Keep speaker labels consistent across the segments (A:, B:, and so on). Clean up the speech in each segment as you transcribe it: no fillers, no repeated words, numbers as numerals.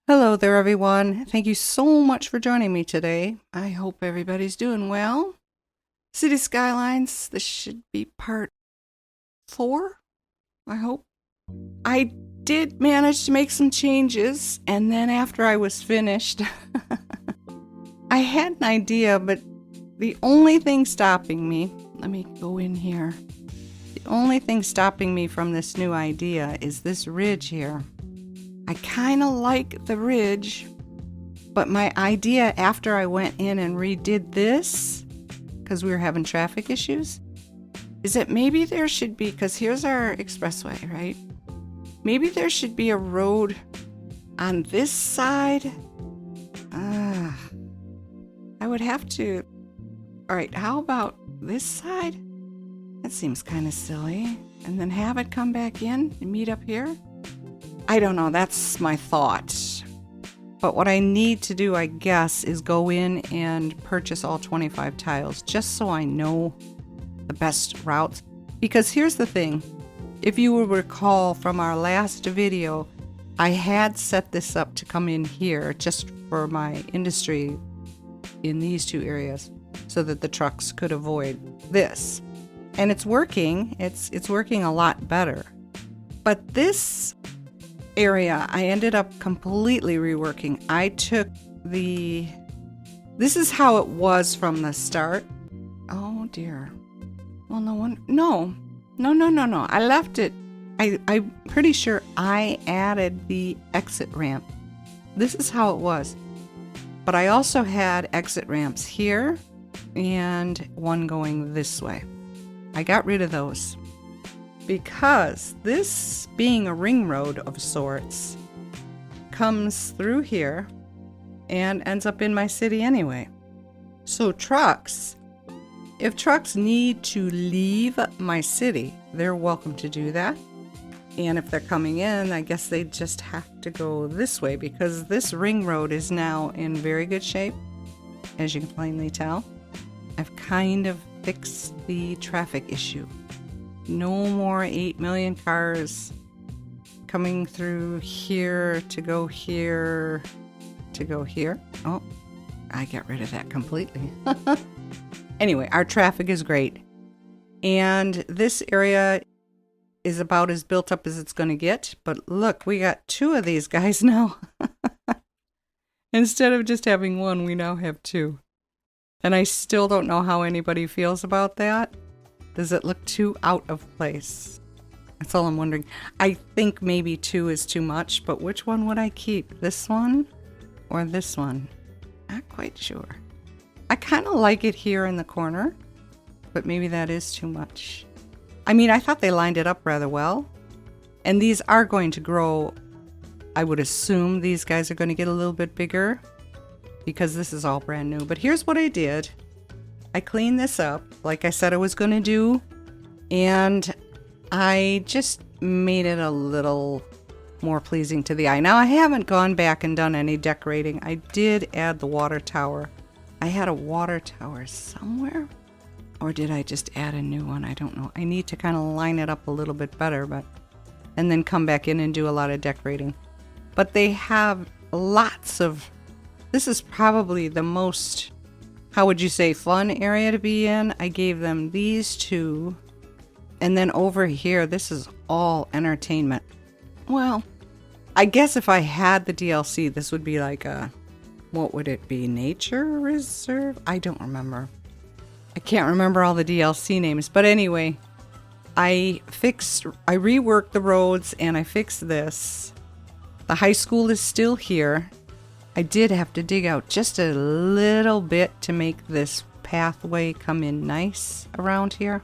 A: Hello there, everyone. Thank you so much for joining me today. I hope everybody's doing well. City Skylines, this should be part 4, I hope. I did manage to make some changes, and then after I was finished, I had an idea, but the only thing stopping me, let me go in here. The only thing stopping me from this new idea is this ridge here. I kind of like the ridge, but my idea after I went in and redid this, because we were having traffic issues, is that maybe there should be, because here's our expressway, right? Maybe there should be a road on this side. I would have to, all right, how about this side? That seems kind of silly. And then have it come back in and meet up here? I don't know, that's my thought. But what I need to do, I guess, is go in and purchase all 25 tiles, just so I know the best routes. Because here's the thing, if you will recall from our last video, I had set this up to come in here just for my industry in these two areas, so that the trucks could avoid this. And it's working, it's working a lot better. But this area I ended up completely reworking. I took this is how it was from the start. Oh dear. Well, no. I left it. I'm pretty sure I added the exit ramp. This is how it was. But I also had exit ramps here and one going this way. I got rid of those, because this, being a ring road of sorts, comes through here and ends up in my city anyway. So trucks, if trucks need to leave my city, they're welcome to do that. And if they're coming in, I guess they just have to go this way, because this ring road is now in very good shape, as you can plainly tell. I've kind of fixed the traffic issue. No more 8 million cars coming through here to go here to go here. Oh, I got rid of that completely. Anyway, our traffic is great. And this area is about as built up as it's going to get. But look, we got 2 of these guys now. Instead of just having 1, we now have 2. And I still don't know how anybody feels about that. Does it look too out of place? That's all I'm wondering. I think maybe 2 is too much, but which one would I keep? This one or this one? Not quite sure. I kind of like it here in the corner, but maybe that is too much. I mean, I thought they lined it up rather well. And these are going to grow. I would assume these guys are going to get a little bit bigger, because this is all brand new. But here's what I did. I cleaned this up like I said I was going to do, and I just made it a little more pleasing to the eye. Now, I haven't gone back and done any decorating. I did add the water tower. I had a water tower somewhere, or did I just add a new one? I don't know. I need to kind of line it up a little bit better, and then come back in and do a lot of decorating. But they have lots of, this is probably the most, how would you say, fun area to be in. I gave them these 2. And then over here, this is all entertainment. Well, I guess if I had the DLC, this would be like a, what would it be? Nature reserve? I don't remember. I can't remember all the DLC names. But anyway, I reworked the roads and I fixed this. The high school is still here. I did have to dig out just a little bit to make this pathway come in nice around here.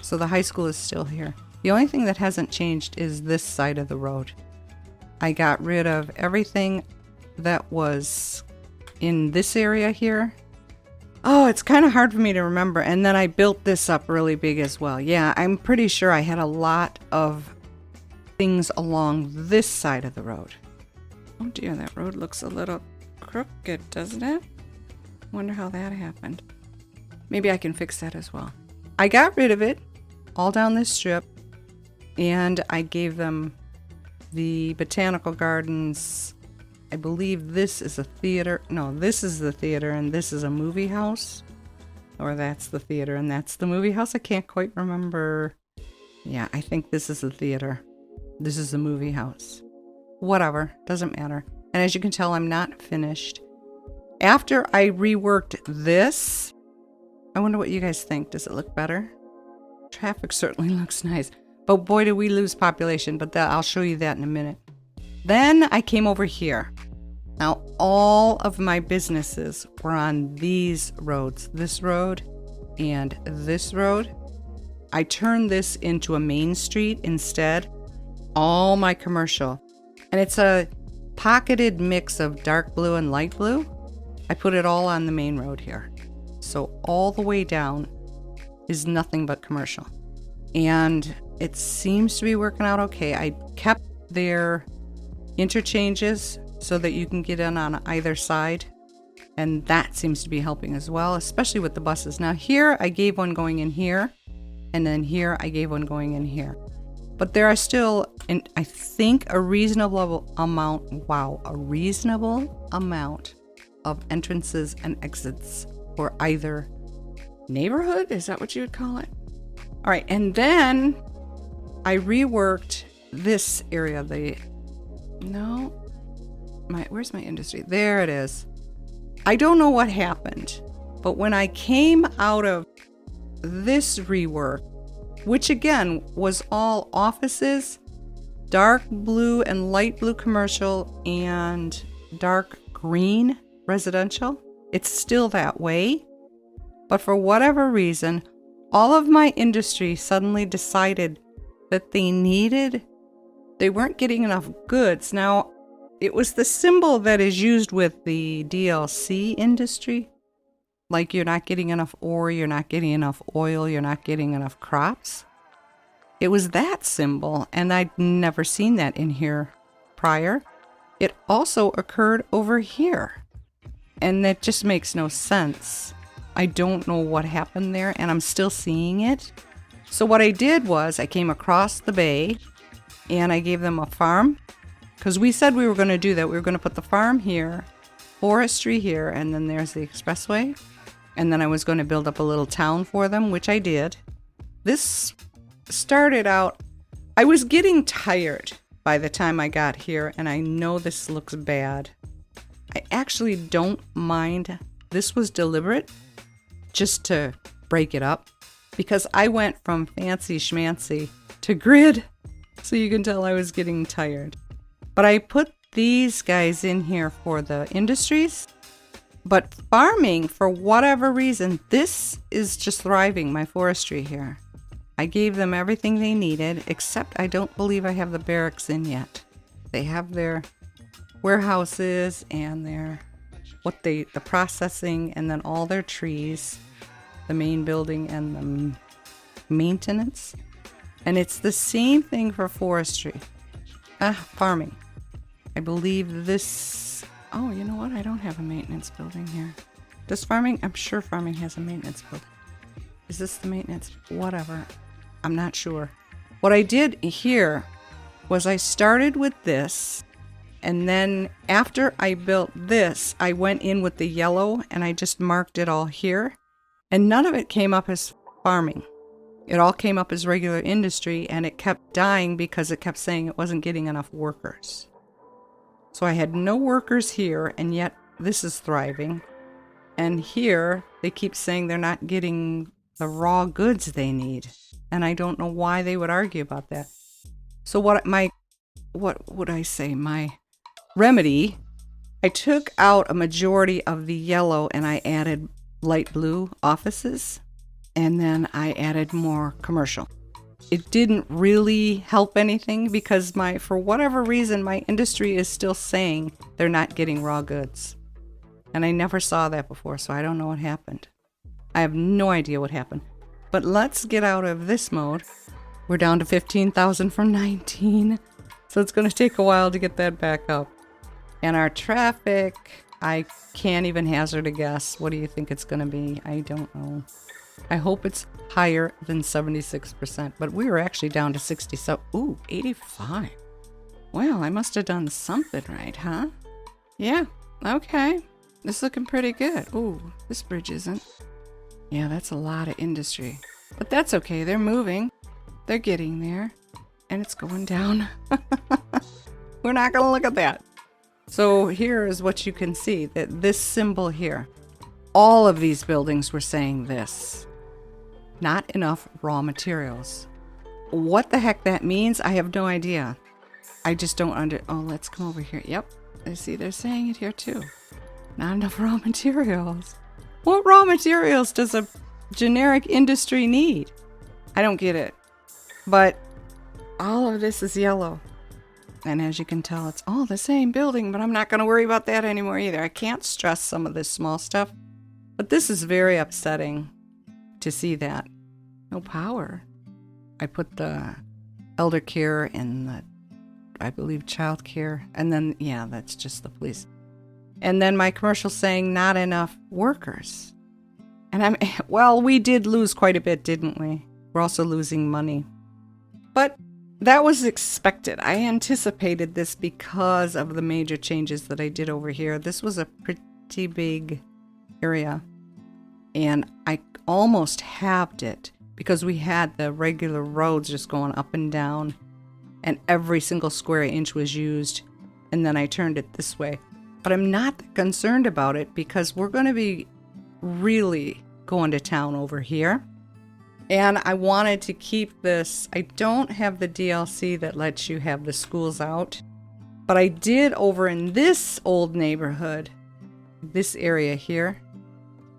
A: So the high school is still here. The only thing that hasn't changed is this side of the road. I got rid of everything that was in this area here. Oh, it's kind of hard for me to remember. And then I built this up really big as well. Yeah, I'm pretty sure I had a lot of things along this side of the road. Oh dear, that road looks a little crooked, doesn't it? Wonder how that happened. Maybe I can fix that as well. I got rid of it all down this strip, and I gave them the botanical gardens I believe this is a theater. No, this is the theater and this is a movie house. Or that's the theater and that's the movie house. I can't quite remember. Yeah, I think this is the theater. This is the movie house. Whatever, doesn't matter. And as you can tell, I'm not finished. After I reworked this, I wonder what you guys think. Does it look better? Traffic certainly looks nice. But boy, did we lose population. But I'll show you that in a minute. Then I came over here. Now, all of my businesses were on these roads. This road and this road. I turned this into a main street instead. All my commercial. And it's a pocketed mix of dark blue and light blue. I put it all on the main road here. So all the way down is nothing but commercial. And it seems to be working out okay. I kept their interchanges so that you can get in on either side. And that seems to be helping as well, especially with the buses. Now here, I gave one going in here. And then here, I gave one going in here. But there are still, I think, a reasonable amount of entrances and exits for either neighborhood. Is that what you would call it? All right. And then I reworked this area. Where's my industry? There it is. I don't know what happened, but when I came out of this rework, which again was all offices, dark blue and light blue commercial and dark green residential. It's still that way. But for whatever reason, all of my industry suddenly decided that they weren't getting enough goods. Now, it was the symbol that is used with the DLC industry. Like you're not getting enough ore, you're not getting enough oil, you're not getting enough crops. It was that symbol, and I'd never seen that in here prior. It also occurred over here, and that just makes no sense. I don't know what happened there, and I'm still seeing it. So what I did was I came across the bay, and I gave them a farm, because we said we were going to do that. We were going to put the farm here, forestry here, and then there's the expressway. And then I was going to build up a little town for them, which I did. This started out, I was getting tired by the time I got here, and I know this looks bad. I actually don't mind. This was deliberate, just to break it up, because I went from fancy schmancy to grid, so you can tell I was getting tired. But I put these guys in here for the industries. But farming, for whatever reason, this is just thriving, my forestry here. I gave them everything they needed, except I don't believe I have the barracks in yet. They have their warehouses and the processing, and then all their trees, the main building and the maintenance. And it's the same thing for forestry. Farming. I believe this... Oh, you know what? I don't have a maintenance building here. Does farming? I'm sure farming has a maintenance building. Is this the maintenance? Whatever. I'm not sure. What I did here was I started with this, and then after I built this, I went in with the yellow and I just marked it all here. And none of it came up as farming. It all came up as regular industry, and it kept dying because it kept saying it wasn't getting enough workers. So I had no workers here, and yet this is thriving. And here, they keep saying they're not getting the raw goods they need. And I don't know why they would argue about that. So what would I say? My remedy, I took out a majority of the yellow and I added light blue offices. And then I added more commercial. It didn't really help anything because for whatever reason, my industry is still saying they're not getting raw goods. And I never saw that before, so I don't know what happened. I have no idea what happened. But let's get out of this mode. We're down to 15,000 from 19. So it's going to take a while to get that back up. And our traffic, I can't even hazard a guess. What do you think it's going to be? I don't know. I hope it's higher than 76%, but we were actually down to 60. So, 85. Well, I must have done something right, huh? Yeah, okay. This is looking pretty good. Ooh, this bridge isn't. Yeah, that's a lot of industry. But that's okay. They're moving. They're getting there. And it's going down. We're not going to look at that. So here is what you can see. That this symbol here. All of these buildings were saying this. Not enough raw materials. What the heck that means, I have no idea. I just don't oh, let's come over here. Yep. I see they're saying it here too. Not enough raw materials. What raw materials does a generic industry need? I don't get it. But all of this is yellow. And as you can tell, it's all the same building, but I'm not going to worry about that anymore either. I can't stress some of this small stuff. But this is very upsetting to see that. No power. I put the elder care and the, I believe, child care. And then, yeah, that's just the police. And then my commercial saying not enough workers. And well, we did lose quite a bit, didn't we? We're also losing money. But that was expected. I anticipated this because of the major changes that I did over here. This was a pretty big area. And I almost halved it because we had the regular roads just going up and down. And every single square inch was used. And then I turned it this way. But I'm not concerned about it because we're going to be really going to town over here. And I wanted to keep this. I don't have the DLC that lets you have the schools out. But I did over in this old neighborhood, this area here.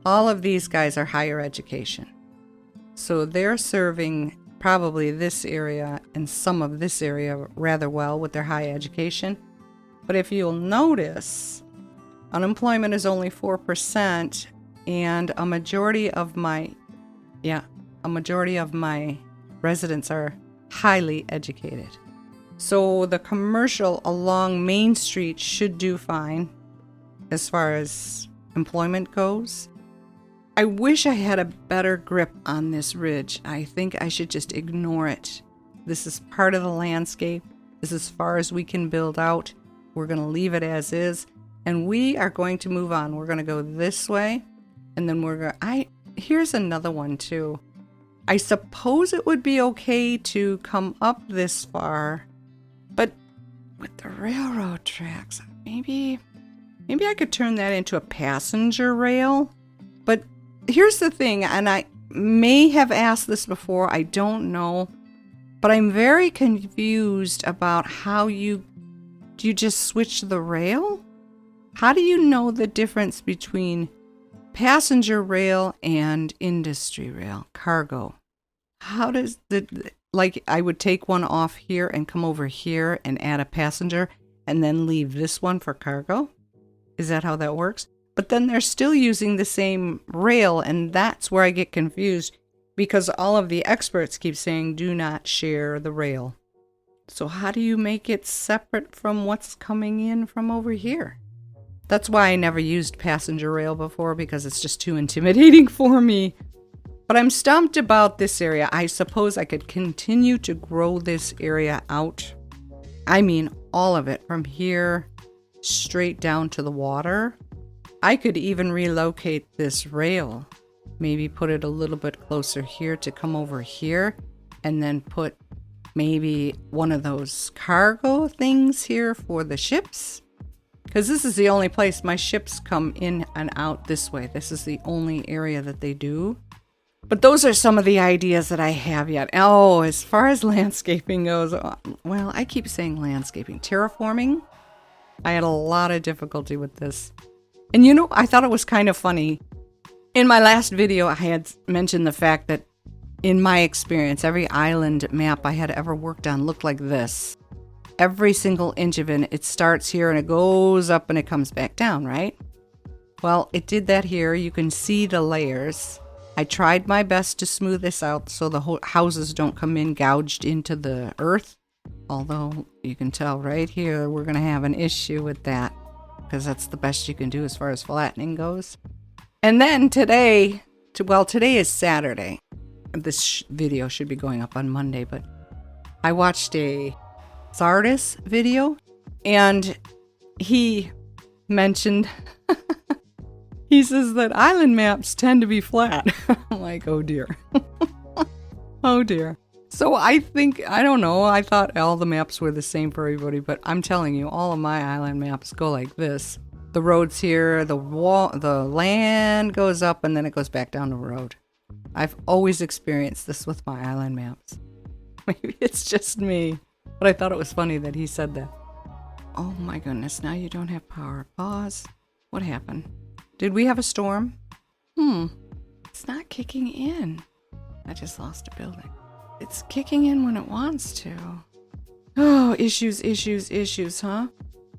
A: All of these guys are higher education. So they're serving probably this area and some of this area rather well with their high education. But if you'll notice, unemployment is only 4%, and a majority of my residents are highly educated. So the commercial along Main Street should do fine as far as employment goes. I wish I had a better grip on this ridge. I think I should just ignore it. This is part of the landscape. This is as far as we can build out. We're going to leave it as is, and we are going to move on. We're going to go this way, and then we're going. Here's another one too. I suppose it would be okay to come up this far, but with the railroad tracks, maybe I could turn that into a passenger rail. But here's the thing, and I may have asked this before. I don't know, but I'm very confused about how do you just switch the rail? How do you know the difference between passenger rail and industry rail, cargo? How does like I would take one off here and come over here and add a passenger and then leave this one for cargo? Is that how that works? But then they're still using the same rail, and that's where I get confused because all of the experts keep saying do not share the rail. So how do you make it separate from what's coming in from over here? That's why I never used passenger rail before, because it's just too intimidating for me. But I'm stumped about this area. I suppose I could continue to grow this area out. I mean, all of it from here straight down to the water. I could even relocate this rail. Maybe put it a little bit closer here to come over here, and then put maybe one of those cargo things here for the ships. Because this is the only place my ships come in and out this way. This is the only area that they do. But those are some of the ideas that I have yet. Oh, as far as landscaping goes, well, I keep saying landscaping. Terraforming, I had a lot of difficulty with this. And you know, I thought it was kind of funny. In my last video, I had mentioned the fact that in my experience, every island map I had ever worked on looked like this. Every single inch of it starts here and it goes up and it comes back down, right? Well, it did that here. You can see the layers. I tried my best to smooth this out so the whole houses don't come in gouged into the earth. Although you can tell right here, we're going to have an issue with that because that's the best you can do as far as flattening goes. And then today is Saturday. This video should be going up on Monday, but I watched a Sardis video, and he mentioned, he says that island maps tend to be flat. I'm like, oh dear. Oh dear. So I think, I don't know, I thought all the maps were the same for everybody, but I'm telling you, all of my island maps go like this. The road's here, the land goes up, and then it goes back down the road. I've always experienced this with my island maps. Maybe it's just me, but I thought it was funny that he said that. Oh my goodness, now you don't have power. Pause. What happened? Did we have a storm? It's not kicking in. I just lost a building. It's kicking in when it wants to. Oh, issues, huh?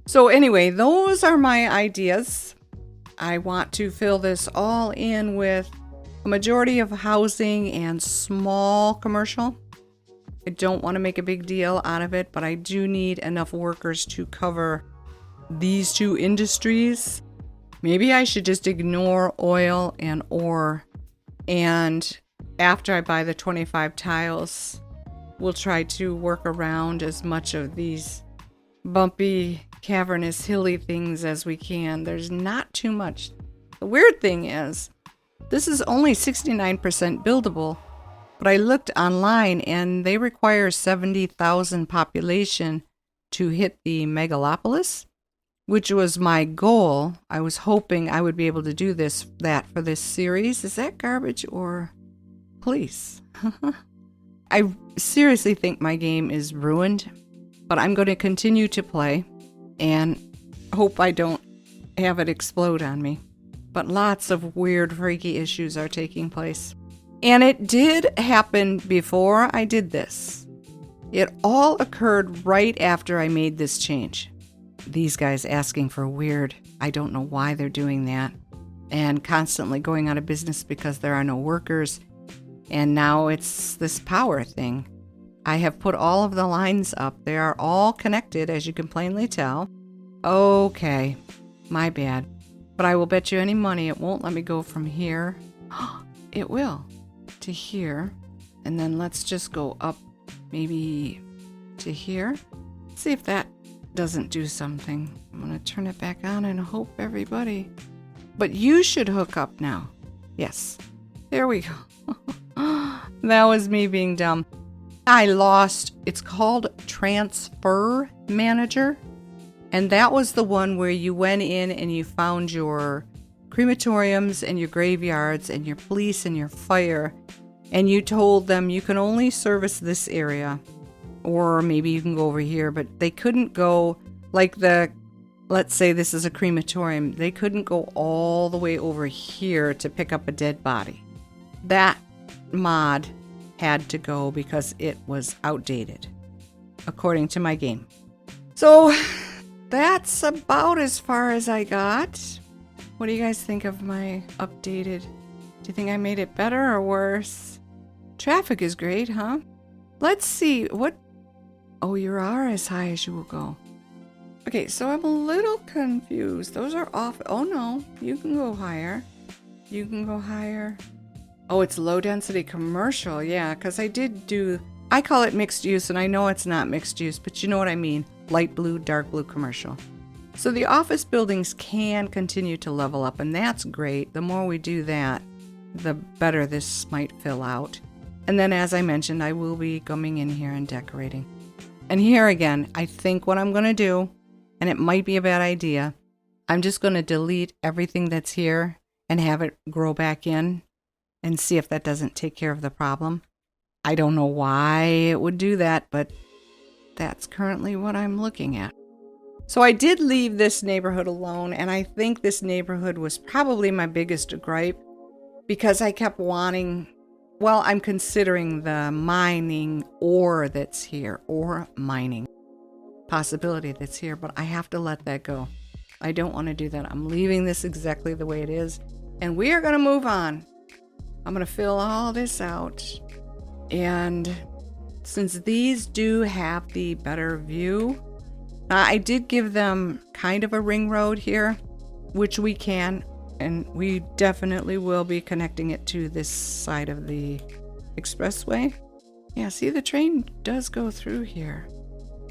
A: So anyway, those are my ideas. I want to fill this all in with a majority of housing and small commercial. I don't want to make a big deal out of it, but I do need enough workers to cover these two industries. Maybe I should just ignore oil and ore, and after I buy the 25 tiles, we'll try to work around as much of these bumpy, cavernous, hilly things as we can. There's not too much. The weird thing is, this is only 69% buildable, but I looked online and they require 70,000 population to hit the megalopolis, which was my goal. I was hoping I would be able to do that for this series. Is that garbage or police? I seriously think my game is ruined, but I'm going to continue to play and hope I don't have it explode on me. But lots of weird, freaky issues are taking place. And it did happen before I did this. It all occurred right after I made this change. These guys asking for weird, I don't know why they're doing that, and constantly going out of business because there are no workers. And now it's this power thing. I have put all of the lines up. They are all connected, as you can plainly tell. Okay, my bad. But I will bet you any money it won't let me go from here. It will. To here. And then let's just go up maybe to here. See if that doesn't do something. I'm going to turn it back on and hope everybody. But you should hook up now. Yes. There we go. That was me being dumb. I lost. It's called Transfer Manager. And that was the one where you went in and you found your crematoriums and your graveyards and your police and your fire. And you told them you can only service this area. Or maybe you can go over here. But they couldn't go like let's say this is a crematorium. They couldn't go all the way over here to pick up a dead body. That mod had to go because it was outdated, according to my game. So that's about as far as I got. What do you guys think of my updated? Do you think I made it better or worse? Traffic is great, huh? Let's see what... Oh, you are as high as you will go. Okay, so I'm a little confused. Those are off. Oh no, you can go higher. You can go higher. Oh, it's low density commercial. Yeah, because I call it mixed use, and I know it's not mixed use, but you know what I mean. Light blue, dark blue commercial. So the office buildings can continue to level up, and that's great. The more we do that, the better this might fill out. And then, as I mentioned, I will be coming in here and decorating. And here again, I think what I'm going to do, and it might be a bad idea, I'm just going to delete everything that's here and have it grow back in and see if that doesn't take care of the problem. I don't know why it would do that, but that's currently what I'm looking at. So I did leave this neighborhood alone, and I think this neighborhood was probably my biggest gripe because I kept wanting, well, I'm considering the mining ore that's here, or mining possibility that's here, but I have to let that go. I don't want to do that. I'm leaving this exactly the way it is, and we are going to move on. I'm going to fill all this out. And since these do have the better view, I did give them kind of a ring road here, which we can, and we definitely will be connecting it to this side of the expressway. Yeah, see, the train does go through here.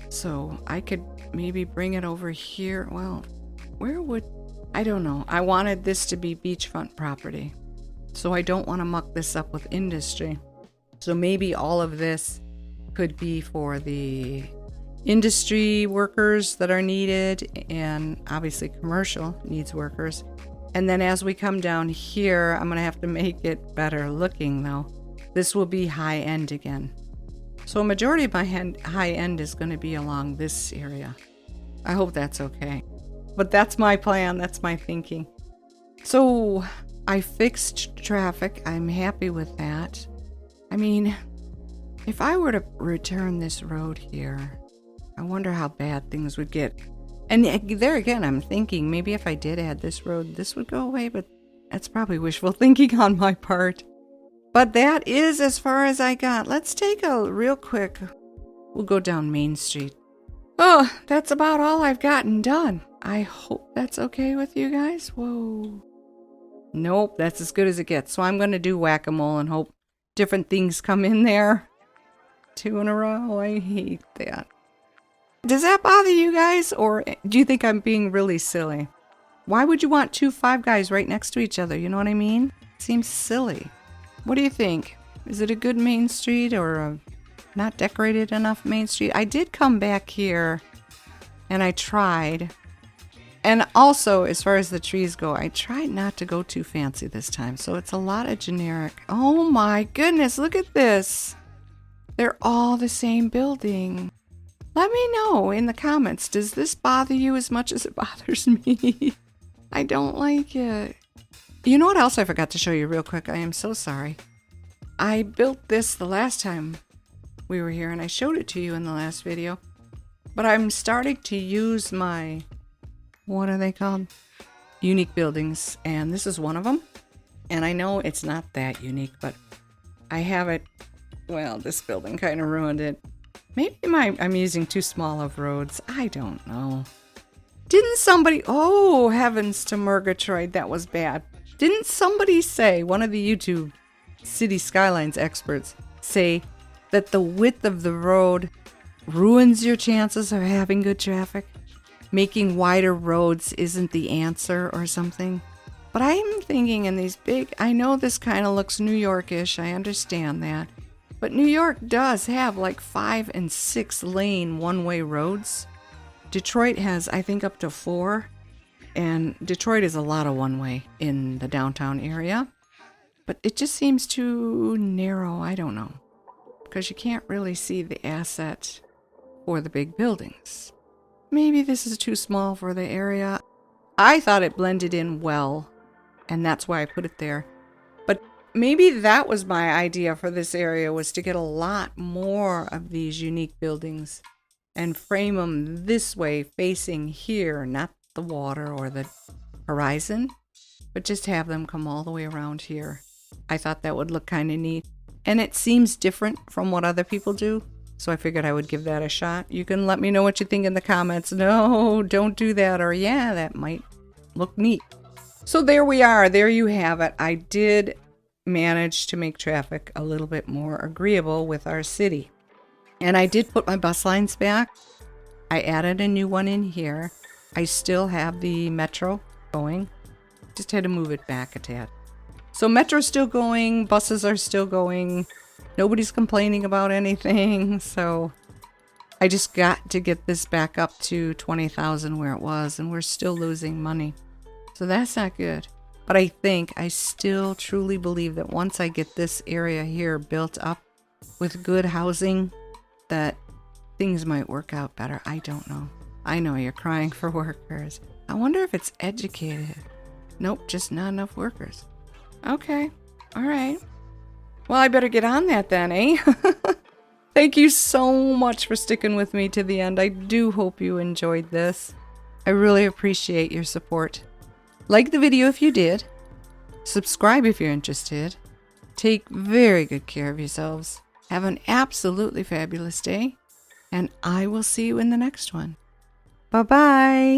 A: So I could maybe bring it over here. Well, where would, I don't know. I wanted this to be beachfront property. So I don't want to muck this up with industry. So maybe all of this could be for the industry workers that are needed, and obviously commercial needs workers. And then as we come down here, I'm going to have to make it better looking though. This will be high end again. So a majority of my high end is going to be along this area. I hope that's okay. But that's my plan. That's my thinking. So I fixed traffic. I'm happy with that. I mean, if I were to return this road here, I wonder how bad things would get. And there again, I'm thinking maybe if I did add this road, this would go away, but that's probably wishful thinking on my part. But that is as far as I got. Let's take a real quick, we'll go down Main Street. Oh, that's about all I've gotten done. I hope that's okay with you guys. Whoa. Nope, that's as good as it gets. So I'm going to do whack-a-mole and hope different things come in there. 2 in a row. I hate that. Does that bother you guys, or do you think I'm being really silly? Why would you want 2 5 guys right next to each other? You know what I mean? Seems silly. What do you think? Is it a good main street or a not decorated enough main street? I did come back here and I tried. And also, as far as the trees go, I tried not to go too fancy this time. So it's a lot of generic. Oh my goodness, look at this. They're all the same building. Let me know in the comments, does this bother you as much as it bothers me? I don't like it. You know what else I forgot to show you real quick? I am so sorry. I built this the last time we were here, and I showed it to you in the last video. But I'm starting to use my, what are they called? Unique buildings, and this is one of them. And I know it's not that unique, but I have it. Well, this building kind of ruined it. Maybe I'm using too small of roads. I don't know. Didn't somebody... Oh, heavens to Murgatroyd. That was bad. Didn't somebody say, one of the YouTube City Skylines experts, say that the width of the road ruins your chances of having good traffic? Making wider roads isn't the answer or something? But I'm thinking in these big... I know this kind of looks New York-ish. I understand that. But New York does have like 5 and 6 lane one-way roads. Detroit has, I think, up to 4. And Detroit is a lot of one-way in the downtown area. But it just seems too narrow. I don't know. Because you can't really see the asset for the big buildings. Maybe this is too small for the area. I thought it blended in well. And that's why I put it there. But maybe that was my idea for this area, was to get a lot more of these unique buildings and frame them this way, facing here, not the water or the horizon, but just have them come all the way around here. I thought that would look kind of neat. And it seems different from what other people do, so I figured I would give that a shot. You can let me know what you think in the comments. No, don't do that, or yeah, that might look neat. So there we are. There you have it. I did manage to make traffic a little bit more agreeable with our city. And I did put my bus lines back. I added a new one in here. I still have the metro going. Just had to move it back a tad. So metro's still going. Buses are still going. Nobody's complaining about anything. So I just got to get this back up to 20,000 where it was. And we're still losing money. So that's not good. But I still truly believe that once I get this area here built up with good housing, that things might work out better. I don't know. I know you're crying for workers. I wonder if it's educated. Nope, just not enough workers. Okay, all right. Well, I better get on that then, eh? Thank you so much for sticking with me to the end. I do hope you enjoyed this. I really appreciate your support. Like the video if you did. Subscribe if you're interested. Take very good care of yourselves. Have an absolutely fabulous day. And I will see you in the next one. Bye-bye.